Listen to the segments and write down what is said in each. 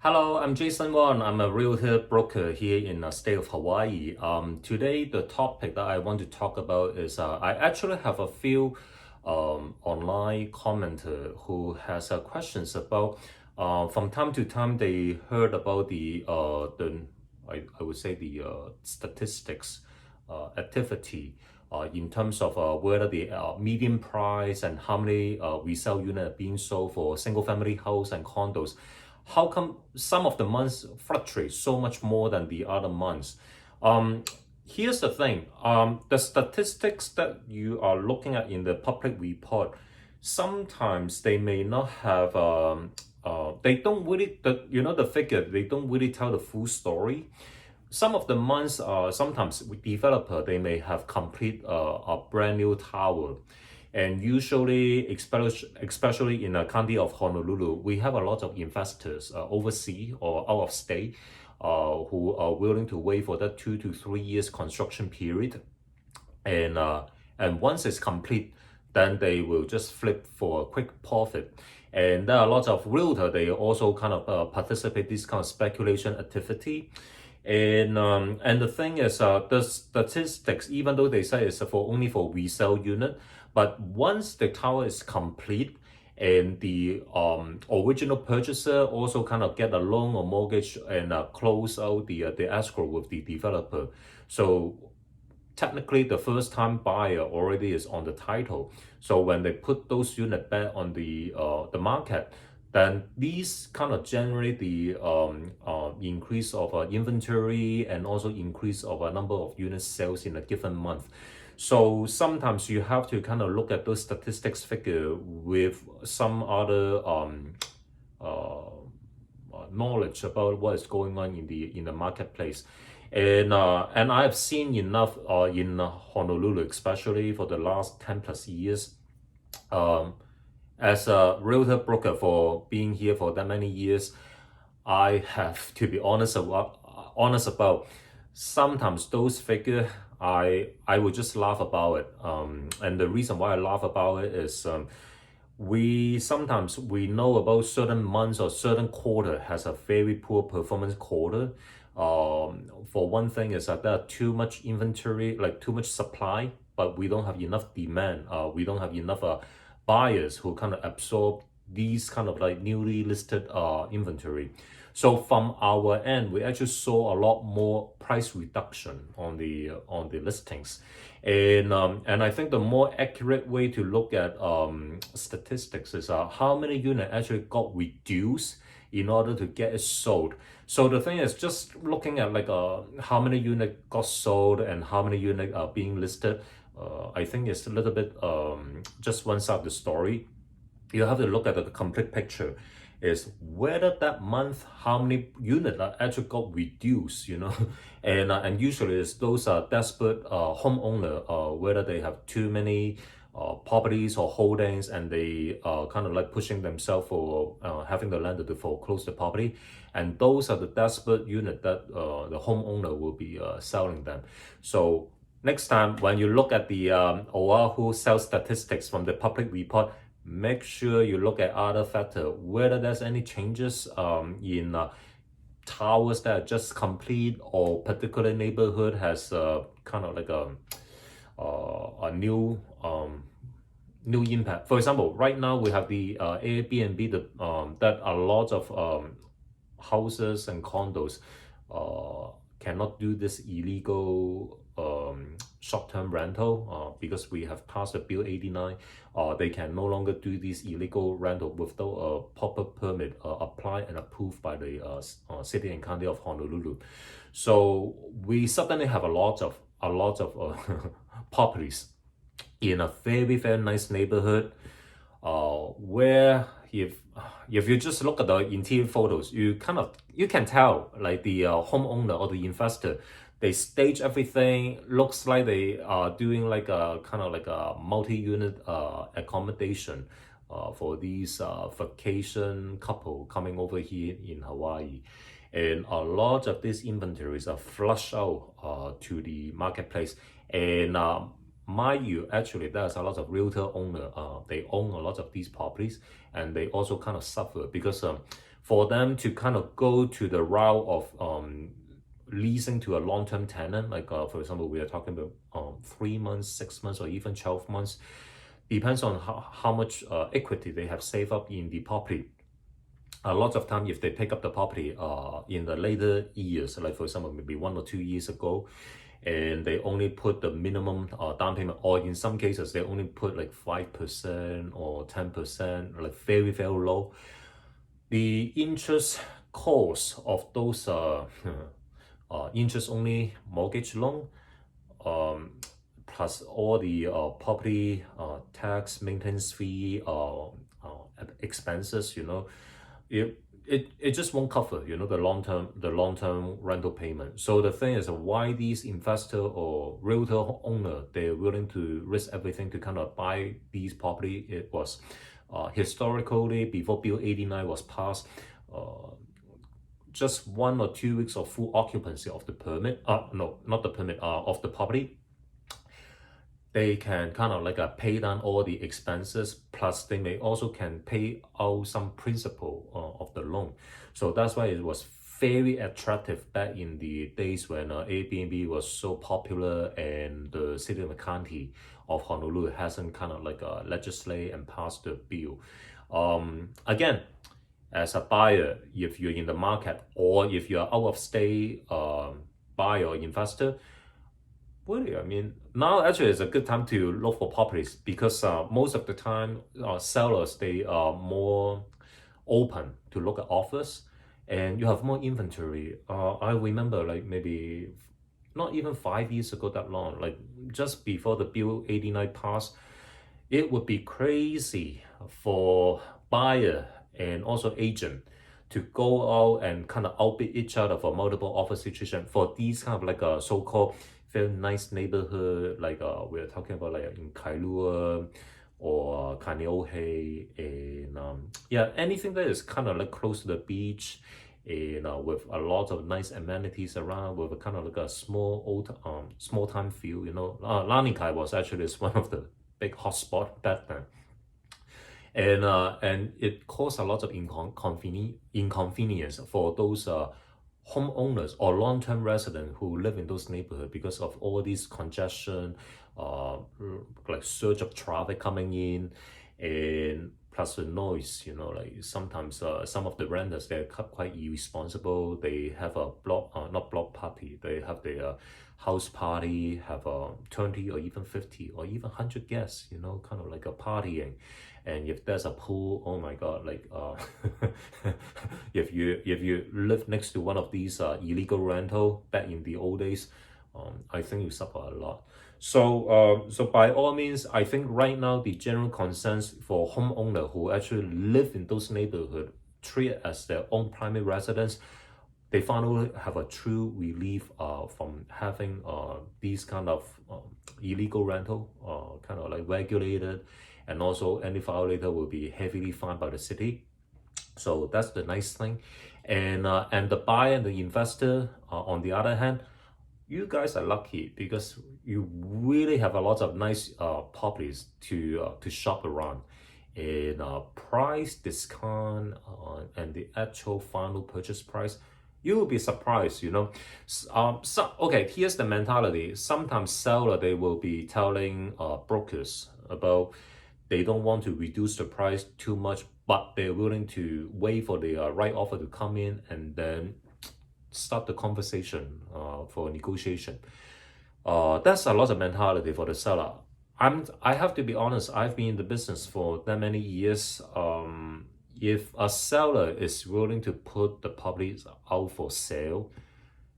Hello, I'm Jason Wong. I'm a realtor broker here in the state of Hawaii. Today, the topic that I want to talk about is I actually have a few online commenter who has questions about from time to time they heard about the I would say the statistics activity in terms of whether the median price and how many resale units are being sold for single family house and condos. How come some of the months fluctuate so much more than the other months? Here's the thing, the statistics that you are looking at in the public report, sometimes they may not have, they don't really, the figure, they don't really tell the full story. Some of the months, sometimes with developer, they may have complete a brand new tower. And usually, especially in the county of Honolulu, we have a lot of investors overseas or out of state who are willing to wait for that 2 to 3 years construction period. And once it's complete, then they will just flip for a quick profit. And there are lots of realtors, they also kind of participate this kind of speculation activity. And the thing is, the statistics, even though they say it's only for resale unit, but once the tower is complete and the original purchaser also kind of get a loan or mortgage and close out the escrow with the developer. So technically the first time buyer already is on the title. So when they put those units back on the market, then these kind of generate the increase of inventory and also increase of a number of unit sales in a given month. So sometimes you have to kind of look at those statistics figure with some other knowledge about what is going on in the marketplace. And I have seen enough in Honolulu, especially for the last 10 plus years. As a realtor broker for being here for that many years, I have to be honest about sometimes those figures, I would just laugh about it. And the reason why I laugh about it is we know about certain months or certain quarter has a very poor performance quarter. For one thing is that there are too much inventory, like too much supply, but we don't have enough demand. We don't have enough buyers who kind of absorb these kind of like newly listed inventory. So from our end, we actually saw a lot more price reduction on the listings, and I think the more accurate way to look at statistics is how many units actually got reduced in order to get it sold. So the thing is just looking at like how many units got sold and how many units are being listed. I think it's a little bit just one side of the story. You have to look at the complete picture, is whether that month how many units are actually got reduced, and usually it's those desperate homeowner, whether they have too many properties or holdings and they kind of like pushing themselves for having the lender to foreclose the property, and those are the desperate unit that the homeowner will be selling them. So next time when you look at the Oahu sales statistics from the public report, make sure you look at other factors, whether there's any changes in towers that are just complete or particular neighborhood has kind of like a new impact. For example, right now we have the Airbnb that a lot of houses and condos cannot do this illegal short-term rental because we have passed the Bill 89. They can no longer do this illegal rental without a proper permit applied and approved by the city and county of Honolulu. So we suddenly have a lot of properties in a very, very nice neighborhood where if you just look at the interior photos, you can tell like the homeowner or the investor, they stage everything, looks like they are doing like a kind of like a multi-unit accommodation for these vacation couple coming over here in Hawaii. And a lot of these inventories are flushed out to the marketplace. And mind you, actually, there's a lot of realtor owner. They own a lot of these properties, and they also kind of suffer because for them to kind of go to the route of leasing to a long-term tenant, like for example, we are talking about 3 months, 6 months, or even 12 months, depends on how much equity they have saved up in the property. A lot of time, if they pick up the property in the later years, like for example, maybe 1 or 2 years ago, and they only put the minimum down payment, or in some cases, they only put like 5% or 10%, like very, very low. The interest cost of those interest-only mortgage loan, plus all the property tax, maintenance fee, expenses, it just won't cover, the long-term rental payment. So the thing is, why these investor or realtor owner, they're willing to risk everything to kind of buy these property. It was historically, before Bill 89 was passed, just 1 or 2 weeks of full occupancy of the permit, no, not the permit, of the property, they can kind of like pay down all the expenses, plus they may also can pay out some principal of the loan. So that's why it was very attractive back in the days when Airbnb was so popular, and the city and the county of Honolulu hasn't kind of like legislate and passed the bill. Again, as a buyer, if you're in the market, or if you're out of state buyer or investor, really, I mean, now actually is a good time to look for properties, because most of the time sellers, they are more open to look at offers, and you have more inventory. I remember like maybe not even 5 years ago, that long, like just before the Bill 89 passed, it would be crazy for buyer and also agent to go out and kind of outbid each other for multiple offer situation for these kind of like a so-called very nice neighborhood, like we're talking about like in Kailua or Kaneohe, and yeah, anything that is kind of like close to the beach, and with a lot of nice amenities around, with a kind of like a small time feel. Lanikai was actually one of the big hotspot back then. And it caused a lot of inconvenience for those homeowners or long-term residents who live in those neighborhoods, because of all this congestion, like surge of traffic coming in, and plus the noise. Like sometimes some of the renters, they're quite irresponsible. They have a not block party, they have their house party, have 20 or even 50 or even 100 guests, kind of like a partying. And if there's a pool, oh my god, like if you live next to one of these illegal rental back in the old days, I think you suffer a lot. So by all means, I think right now the general consensus for homeowner who actually live in those neighborhoods, treat it as their own primary residence, they finally have a true relief from having these kind of illegal rental, kind of like regulated, and also any violator will be heavily fined by the city. So that's the nice thing. And the buyer and the investor, on the other hand, you guys are lucky, because you really have a lot of nice properties to shop around. And price discount and the actual final purchase price, you will be surprised. Okay, here's the mentality. Sometimes seller, they will be telling brokers about they don't want to reduce the price too much, but they're willing to wait for the right offer to come in, and then start the conversation for negotiation. That's a lot of mentality for the seller. I have to be honest, I've been in the business for that many years. If a seller is willing to put the properties out for sale,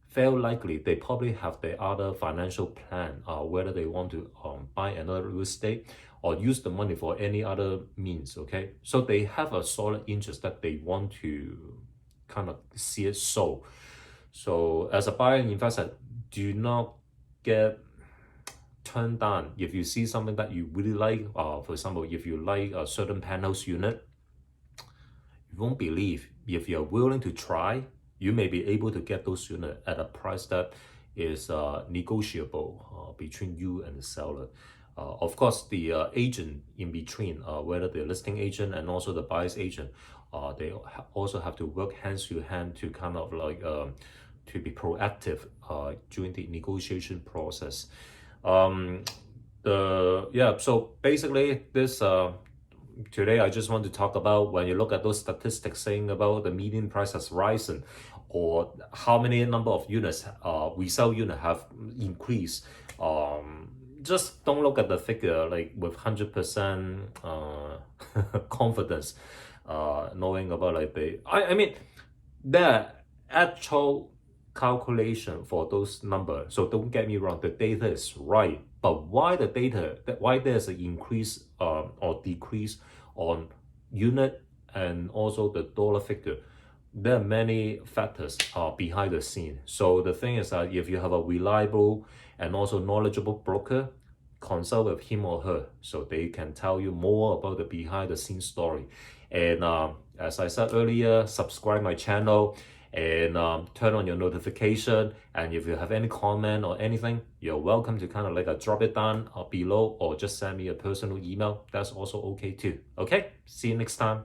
very likely they probably have their other financial plan, whether they want to buy another real estate or use the money for any other means. Okay, so they have a solid interest that they want to kind of see it sold. So as a buyer and investor, do not get turned down if you see something that you really like. For example, if you like a certain penthouse unit, you won't believe, if you're willing to try, you may be able to get those units at a price that is negotiable between you and the seller. Of course, the agent in between, whether the listing agent and also the buyer's agent, they also have to work hands to hand to kind of like to be proactive during the negotiation process. So basically this today I just want to talk about when you look at those statistics saying about the median price has risen, or how many number of units resale unit have increased. Just don't look at the figure like with 100% confidence, knowing about like I mean the actual calculation for those numbers. So don't get me wrong, the data is right, but why there's an increase or decrease on unit and also the dollar figure? There are many factors behind the scene. So the thing is that if you have a reliable and also knowledgeable broker, consult with him or her so they can tell you more about the behind the scenes story. And as I said earlier, subscribe my channel and turn on your notification. And if you have any comment or anything, you're welcome to kind of like drop it down below, or just send me a personal email. That's also okay too. Okay, see you next time.